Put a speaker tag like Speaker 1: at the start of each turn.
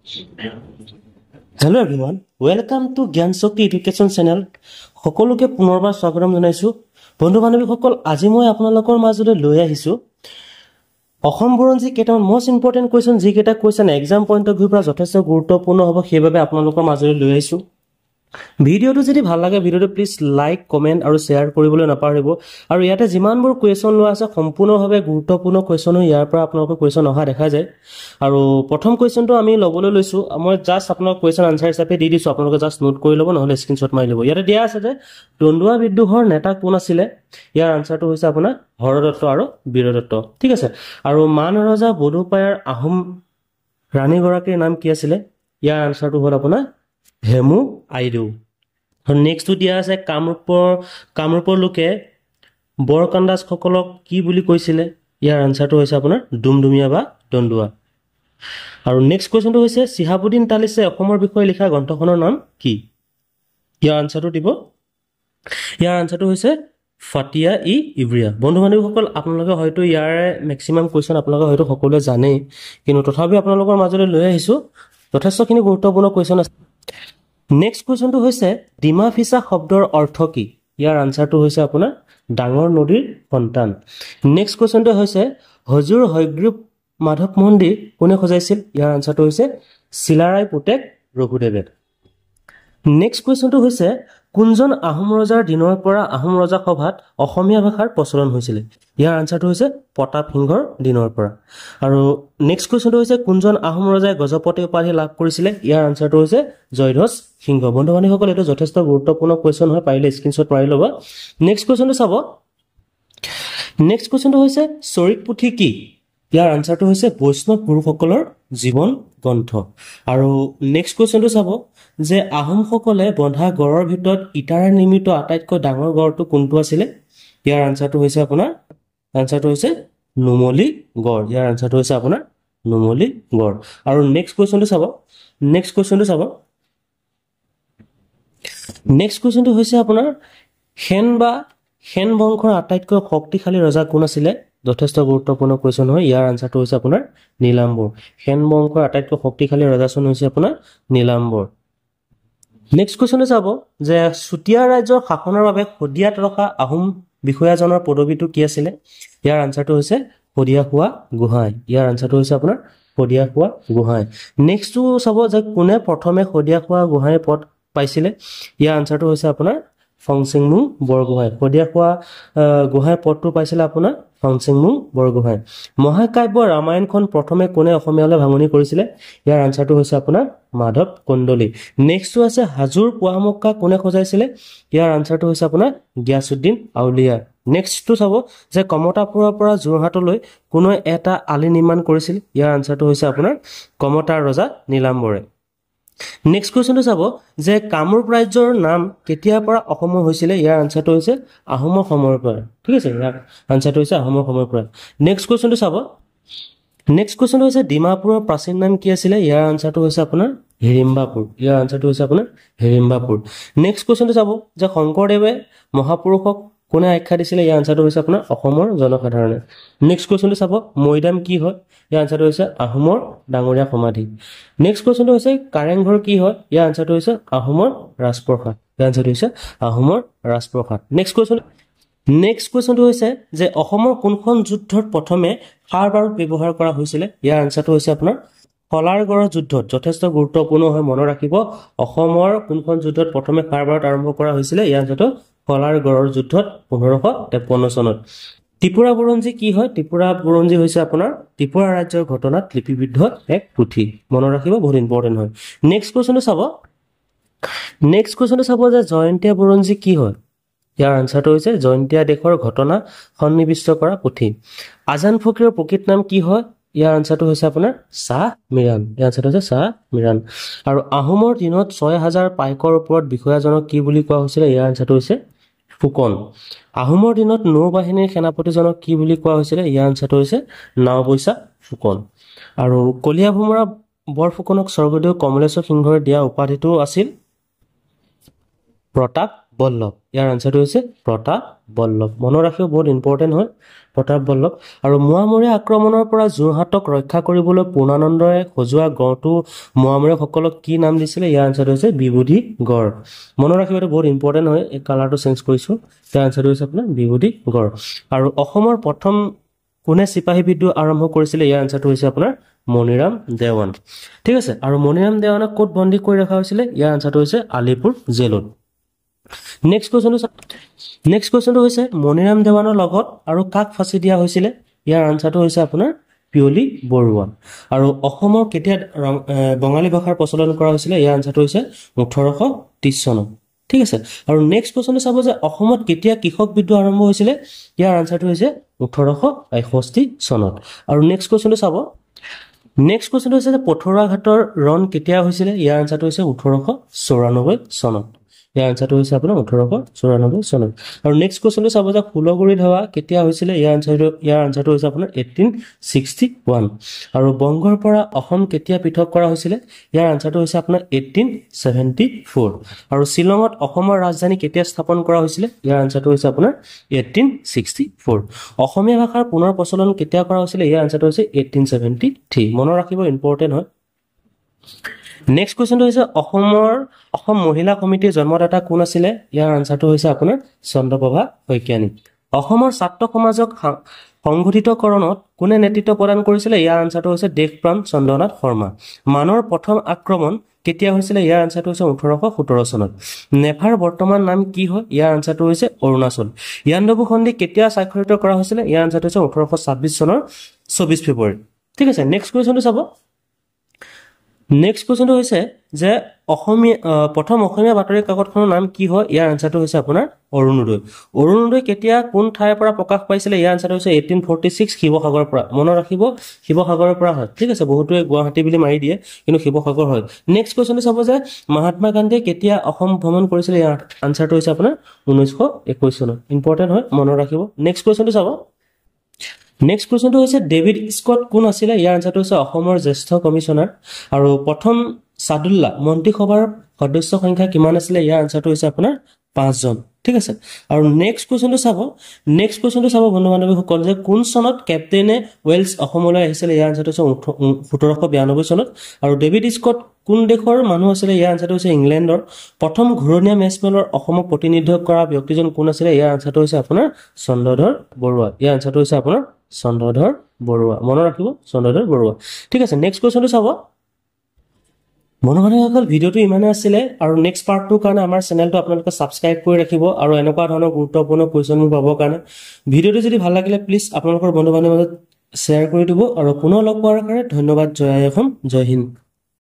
Speaker 1: Hello everyone, welcome to Gyan Shakti Education Channel. সকলোকে পুনৰবাৰ স্বাগতম জনাইছো। বন্ধু বান্ধৱীসকল, আজি মই আপোনালোকৰ মাজলৈ লৈ আহিছো অসম বুৰঞ্জী কেইটামান মোষ্ট ইম্পৰ্টেন্ট কোৱেশ্চন, যিকেইটা কোৱেশ্চন এক্সাম পইণ্ট অফ ভিউৰ পৰা যথেষ্ট গুৰুত্বপূৰ্ণ হ'ব, সেইবাবে আপোনালোকৰ মাজলৈ লৈ আহিছো। ভিডিওটো যদি ভাল লাগে ভিডিওটো প্লিজ লাইক কমেন্ট আৰু শেয়াৰ কৰিবলৈ নাপাহৰিব। আৰু ইয়াতে যিমানবোৰ কোৱেশ্চন লোৱা আছে সম্পূৰ্ণভাৱে গুৰুত্বপূৰ্ণ কোৱেশ্চন হয়, ইয়াৰ পৰা আপোনালোকৰ কোৱেশ্চন অহা দেখা যায়। আৰু প্ৰথম কোৱেশ্চনটো আমি ল'বলৈ লৈছো, মই জাষ্ট আপোনালোক কোৱেশ্চন আনসাৰ হিচাপে দি দিছো, আপোনালোকে জাষ্ট নোট কৰি ল'ব, নহলে স্ক্ৰীনশ্বট মাৰি ল'ব। ইয়াতে দিয়া আছে যে দন্দুৱা বিদ্ৰোহৰ নেতা কোন আছিলে, ইয়াৰ আনসাৰটো হৈছে আপোনাৰ হৰদত্ত আৰু বীৰদত্ত, ঠিক আছে। আৰু মান ৰজা বড়োপায়াৰ আহোম ৰাণীগৰাকীৰ নাম কি আছিলে, ইয়াৰ আনসাৰটো হ'ল আপোনাৰ হেমু আইদেউ। নেক্সটটো দিয়া আছে কামৰূপৰ লোকে বৰকান্দাজসকলক কি বুলি কৈছিলে, ইয়াৰ আনসাৰটো হৈছে আপোনাৰ ডুমডুমীয়া বা দন্দুৱা। আৰু নেক্সট কুৱেশ্যনটো হৈছে চিহাবুদ্দিন তালিছে অসমৰ বিষয়ে লিখা গ্ৰন্থখনৰ নাম কি, ইয়াৰ আনসাৰটো দিব। ইয়াৰ আনসাৰটো হৈছে ফাতিয়া ই ইব্ৰিয়া। বন্ধু বান্ধৱীসকল, আপোনালোকে হয়তো ইয়াৰে মেক্সিমাম কুৱেশ্যন আপোনালোকে হয়তো সকলোৱে জানেই, কিন্তু তথাপিও আপোনালোকৰ মাজলৈ লৈ আহিছো, যথেষ্টখিনি গুৰুত্বপূৰ্ণ কুৱেশ্যন আছে। নেক্সট কুৱেশ্যনটো হৈছে ডিমা ফিছা শব্দৰ অৰ্থ কি, ইয়াৰ আনসাৰটো হৈছে আপোনাৰ ডাঙৰ নদীৰ সন্তান। নেক্সট কুৱেশ্যনটো হৈছে হজুৰ হয়গ্ৰীৱ মাধৱ মন্দিৰ কোনে সজাইছিল, ইয়াৰ আনসাৰটো হৈছে চিলাৰায় পুতেক ৰঘুদেৱে। নেক্সট কুৱেশ্যনটো হৈছে কোনজন আহোম ৰজাৰ দিনৰ পৰা আহোম ৰজা সভাত অসমীয়া ভাষাৰ প্ৰচলন হৈছিলে, ইয়াৰ আনসাৰটো হৈছে প্ৰতাপ সিংহৰ দিনৰ পৰা। আৰু নেক্সট কুৱেশ্যনটো হৈছে কোনজন আহোম ৰজাই গজপতি উপাধি লাভ কৰিছিলে, ইয়াৰ আনসাৰটো হৈছে জয়ধ্বজ সিংহ। বন্ধু বান্ধৱীসকল, এইটো যথেষ্ট গুৰুত্বপূৰ্ণ কুৱেশ্যন হয়, পাৰিলে স্ক্ৰীনশ্বট মাৰি ল'ব। নেক্সট কুৱেশ্যনটো চাব। নেক্সট কুৱেশ্যনটো হৈছে চৰিত পুথি কি, ইয়াৰ আনসাৰটো হৈছে বৈষ্ণৱ পুৰুষসকলৰ জীৱন গ্ৰন্থ। আৰু নেক্সট কুৱেশ্যনটো চাব যে আহোমসকলে বন্ধা গড়ৰ ভিতৰত ইটাৰে নিৰ্মিত আটাইতকৈ ডাঙৰ গড়টো কোনটো আছিলে, ইয়াৰ আনসাৰটো হৈছে আপোনাৰ নুমলী গড়, ইয়াৰ আনসাৰটো হৈছে আপোনাৰ নুমলী গড়। আৰু নেক্সট কুৱেশ্যনটো চাব। নেক্সট কুৱেশ্যনটো হৈছে আপোনাৰ সেন বংশৰ আটাইতকৈ শক্তিশালী ৰজা কোন আছিলে, যথেষ্ট গুৰুত্বপূৰ্ণ কুৱেশ্যন হয়, ইয়াৰ আনসাৰটো হৈছে আপোনাৰ নীলাম্বৰ। সেন বংশৰ আটাইতকৈ শক্তিশালী ৰজাজন হৈছে আপোনাৰ নীলাম্বৰ। নেক্সট কুৱেশ্যনটো চাব যে চুতীয়া ৰাজ্যৰ শাসনৰ বাবে শদিয়াত ৰখা আহোম বিষয়াজনৰ পদবীটো কি আছিলে, ইয়াৰ আনসাৰটো হৈছে শদিয়াখোৱা গোহাঁই, ইয়াৰ আনসাৰটো হৈছে আপোনাৰ শদিয়াখোৱা গোহাঁই। নেক্সটটো চাব যে কোনে প্ৰথমে শদিয়াখোৱা গোহাঁই পদ পাইছিলে, ইয়াৰ আনসাৰটো হৈছে আপোনাৰ ফংচিংমুং বৰগোহাঁই। শদিয়াখোৱা গোহাঁই পদটো পাইছিলে আপোনাৰ ফংচিংমুং বৰগোহাঁই। মহাকাব্য ৰামায়ণখন প্ৰথমে কোনে অসমীয়ালৈ ভাঙনি কৰিছিলে, ইয়াৰ আনসাৰটো হৈছে আপোনাৰ মাধৱ কন্দলী। নেক্সটটো আছে হাজোৰ পোৱামক্কা কোনে সজাইছিলে, ইয়াৰ আনসাৰটো হৈছে আপোনাৰ গিয়াছুদ্দিন আউলিয়া। নেক্সটটো চাব যে কমতাপুৰৰ পৰা যোৰহাটলৈ কোনে এটা আলি নিৰ্মাণ কৰিছিল, ইয়াৰ আনসাৰটো হৈছে আপোনাৰ কমতাৰ ৰজা নীলাম্বৰে। নেক্সট কুৱেশ্যনটো চাব যে কামৰূপ ৰাজ্যৰ নাম কেতিয়াৰ পৰা অসমৰ হৈছিলে, ইয়াৰ আনসাৰটো হৈছে আহোমৰ সময়ৰ পৰা, ঠিক আছে, ইয়াৰ আনসাৰটো হৈছে আহোমৰ সময়ৰ পৰা। নেক্সট কুৱেশ্যনটো চাব। নেক্সট কুৱেশ্যনটো হৈছে ডিমাপুৰৰ প্ৰাচীন নাম কি আছিলে, ইয়াৰ আনসাৰটো হৈছে আপোনাৰ হিড়িম্বাপুৰ, ইয়াৰ আনসাৰটো হৈছে আপোনাৰ হিড়িম্বাপুৰ। নেক্সট কুৱেশ্যনটো চাব যে শংকৰদেৱে মহাপুৰুষক কোনে আখ্যা দিছিলে, ইয়াৰ আনসাৰটো হৈছে আপোনাৰ অসমৰ জনসাধাৰণে। নেক্সট কুৱেশ্যনটো চাব মৈদাম কি হয়, ইয়াৰ আনসাৰটো হৈছে আহোমৰ ডাঙৰীয়া সমাধি। নেক্সট কুৱেশ্যনটো হৈছে কাৰেংঘৰ কি হয়, ইয়াৰ আনসাৰটো হৈছে আহোমৰ ৰাজপ্ৰসাদ, ইয়াৰ আনসাৰটো হৈছে আহোমৰ ৰাজপ্ৰসাদ। নেক্সট কুৱেশ্যনটো হৈছে যে অসমৰ কোনখন যুদ্ধত প্ৰথমে সাৰ বাৰুদ ব্যৱহাৰ কৰা হৈছিলে, ইয়াৰ আনসাৰটো হৈছে আপোনাৰ কলাৰগড়ৰ যুদ্ধত। যথেষ্ট গুৰুত্বপূৰ্ণ হয়, মনত ৰাখিব, অসমৰ কোনখন যুদ্ধত প্ৰথমে সাৰ বাৰুদ আৰম্ভ কৰা হৈছিলে, ইয়াৰ আনসাৰটো কলাৰগড়ৰ যুদ্ধত 1553 চনত। ত্ৰিপুৰা বুৰঞ্জী কি হয়, ত্ৰিপুৰা বুৰঞ্জী হৈছে আপোনাৰ ত্ৰিপুৰা ৰাজ্যৰ ঘটনাত লিপিবদ্ধ এক পুথি, মনত ৰাখিব, বহুত ইম্পৰ্টেণ্ট হয়। নেক্সট কুৱেশ্যনটো চাব যে জয়ন্তীয়া বুৰঞ্জী কি হয়, ইয়াৰ আনসাৰটো হৈছে জয়ন্তীয়া দেশৰ ঘটনা সন্নিৱিষ্ট কৰা পুথি। আজান ফকীৰৰ প্ৰকৃত নাম কি হয়, ইয়াৰ আনসাৰটো হৈছে আপোনাৰ চাহ মিৰাণ, ইয়াৰ আনসাৰটো হৈছে চাহ মিৰাণ। আৰু আহোমৰ দিনত 6000 পাইকৰ ওপৰত বিষয়াজনক কি বুলি কোৱা হৈছিলে, ইয়াৰ আনসাৰটো হৈছে ফুকন। আহোমৰ দিনত নৌবাহিনীৰ সেনাপতিজনক কি বুলি কোৱা হৈছিলে, ইয়াৰ আনসাৰটো হৈছে নাওবৈচা ফুকন। আৰু কলীয়া ভোমোৰা বৰফুকনক স্বৰ্গদেউ কমলেশ্বৰ সিংহই দিয়া উপাধিটো আছিল প্ৰতাপ বল্লভ ইয়াৰ আনসাৰটো হৈছে প্ৰতাপ বল্লভ মনত ৰাখিব বহুত ইম্পৰ্টেন্ট হয় প্ৰতাপ বল্লভ আৰু মোৱামৰীয়া আক্ৰমণৰ পৰা যোৰহাটক ৰক্ষা কৰিবলৈ পূৰ্ণানন্দৰে সজোৱা গড়টো মোৱামৰীয়াসকলক কি নাম দিছিলে ইয়াৰ আনসাৰটো হৈছে বিভূতি গড় মনত ৰাখিব এটা বহুত ইম্পৰ্টেন্ট হয় এই কালাৰটো চেঞ্জ কৰিছো ইয়াৰ আনসাৰটো হৈছে আপোনাৰ বিভূতি গড় আৰু অসমৰ প্ৰথম কোনে চিপাহী বিদ্ৰোহ আৰম্ভ কৰিছিলে ইয়াৰ আনসাৰটো হৈছে আপোনাৰ মণিৰাম দেৱান ঠিক আছে আৰু মণিৰাম দেৱানক ক'ত বন্দী কৰি ৰখা হৈছিলে ইয়াৰ আনসাৰটো হৈছে আলিপুৰ জেলত নেক্সট কোৱেশ্চনটো হৈছে মণিৰাম দেৱানৰ লগত আৰু কাক ফাঁচি দিয়া হৈছিলে ইয়াৰ আনসাৰটো হৈছে আপোনাৰ পিয়লি বৰুৱা আৰু অসমৰ কেতিয়া বঙালী ভাষাৰ প্ৰচলন কৰা হৈছিলে ইয়াৰ আনসাৰটো হৈছে 1830 চনত ঠিক আছে আৰু নেক্সট কোৱেশ্চনটো চাব যে অসমত কেতিয়া কৃষক বিদ্ৰোহ আৰম্ভ হৈছিলে ইয়াৰ আনসাৰটো হৈছে 1861 চনত আৰু নেক্সট কোৱেশ্চনটো চাব নেক্সট কোৱেশ্চনটো হৈছে যে পথৰুৱা ঘাটৰ ৰণ কেতিয়া হৈছিলে ইয়াৰ আনসাৰটো হৈছে 1894 চনত ইয়াৰ আনসাৰটো হৈছে আপোনাৰ 1894 চনত আৰু নেক্সট কোৱেশ্চনটো চাব যে ফুলগুৰি ধাৱা কেতিয়া হৈছিলে ইয়াৰ আনসাৰটো হৈছে আপোনাৰ 1861 আৰু বংগৰ পৰা অসম কেতিয়া পৃথক কৰা হৈছিলে ইয়াৰ আনসাৰটো হৈছে আপোনাৰ 1874 আৰু শ্বিলঙত অসমৰ ৰাজধানী কেতিয়া স্থাপন কৰা হৈছিলে ইয়াৰ আনসাৰটো হৈছে আপোনাৰ 1864 অসমীয়া ভাষাৰ পুনৰ প্ৰচলন কেতিয়া কৰা হৈছিলে ইয়াৰ আনসাৰটো হৈছে 1873 মনত ৰাখিব ইম্পৰ্টেন্ট হয় নেক্সট কোৱেশ্চনটো হৈছে অসম মহিলা কমিটিৰ জন্মদাতা কোন আছিলে ইয়াৰ আনসাৰটো হৈছে আপোনাৰ চন্দ্ৰপ্ৰভা শইকীয়ানী অসমৰ ছাত্ৰ সমাজক সংগঠিতকৰণত কোনে নেতৃত্ব প্ৰদান কৰিছিলে ইয়াৰ আনসাৰটো হৈছে দেশপ্ৰাণ চন্দ্ৰনাথ শৰ্মা মানৰ প্ৰথম আক্ৰমণ কেতিয়া হৈছিলে ইয়াৰ আনসাৰটো হৈছে 1817 চনত নেফাৰ বৰ্তমান নাম কি হয় ইয়াৰ আনসাৰটো হৈছে অৰুণাচল ইয়াণ্ডাবু সন্ধি কেতিয়া স্বাক্ষৰিত কৰা হৈছিলে ইয়াৰ আনসাৰটো হৈছে 1826 চনৰ 24 ফেব্ৰুৱাৰী ঠিক আছে নেক্সট কোৱেশ্চনটো চাব নেক্সট কোৱেশ্চনটো হৈছে যে প্ৰথম অসমীয়া বাতৰি কাকতখনৰ নাম কি হয় ইয়াৰ আনসাৰটো হৈছে আপোনাৰ অৰুণোদয় কেতিয়া কোন ঠাইৰ পৰা প্ৰকাশ পাইছিলে ইয়াৰ আনসাৰটো হৈছে 1846 শিৱসাগৰৰ পৰা মনত ৰাখিব শিৱসাগৰৰ পৰা হয় ঠিক আছে বহুতোৱে গুৱাহাটী বুলি মাৰি দিয়ে কিন্তু শিৱসাগৰ হয় নেক্সট কোৱেশ্চনটো চাব যে মহাত্মা গান্ধীয়ে কেতিয়া অসম ভ্ৰমণ কৰিছিলে ইয়াৰ আনসাৰটো হৈছে আপোনাৰ 1921 চনত ইম্পৰ্টেন্ট হয় মনত ৰাখিব নেক্সট কোৱেশ্চনটো চাব নেক্সট কোৱেশ্চনটো হৈছে ডেভিড স্কট কোন আছিলে ইয়াৰ আনসাৰটো হৈছে অসমৰ জ্যেষ্ঠ কমিছনাৰ আৰু প্ৰথম সাদুল্লা মন্ত্ৰীসভাৰ সদস্য সংখ্যা কিমান আছিলে ইয়াৰ আনসাৰটো হৈছে আপোনাৰ 5 জন ঠিক আছে আৰু নেক্সট কোৱেশ্চনটো চাব বন্ধু বান্ধৱীসকল যে কোন চনত কেপ্টেইনে ৱেলছ অসমলৈ আহিছিলে ইয়াৰ আনসাৰটো হৈছে 1792 চনত আৰু ডেভিড স্কট কোন দেশৰ মানুহ আছিলে ইয়াৰ আনসাৰটো হৈছে ইংলেণ্ডৰ প্ৰথম ঘূৰণীয়া মেচমেলৰ অসমক প্ৰতিনিধিত্ব কৰা ব্যক্তিজন কোন আছিলে ইয়াৰ আনসাৰটো হৈছে আপোনাৰ চন্দ্ৰধৰ বৰুৱা ইয়াৰ আনসাৰটো হৈছে আপোনাৰ চন্দ্ৰধৰ বৰুৱা মনত ৰাখিব চন্দ্ৰধৰ বৰুৱা ঠিক আছে নেক্সট কোৱেশ্চনটো চাব বন্ধুসকল ভিডিওটো ইমানে আছিলে আৰু নেক্সট পাৰ্টটোৰ কাৰণে আমাৰ চেনেলটো আপোনালোকে সাবস্ক্ৰাইব কৰি ৰাখিব আৰু এনেকুৱা ধৰণৰ গুৰুত্বপূৰ্ণ কুৱেশ্যনবোৰ পাবৰ কাৰণে ভিডিওটো যদি ভাল লাগিলে প্লিজ আপোনালোকৰ বন্ধু বান্ধৱীৰ মাজত শ্বেয়াৰ কৰি দিব আৰু পুনৰ লগ পোৱাৰ কাৰণে ধন্যবাদ জয় অসম জয় হিন্দ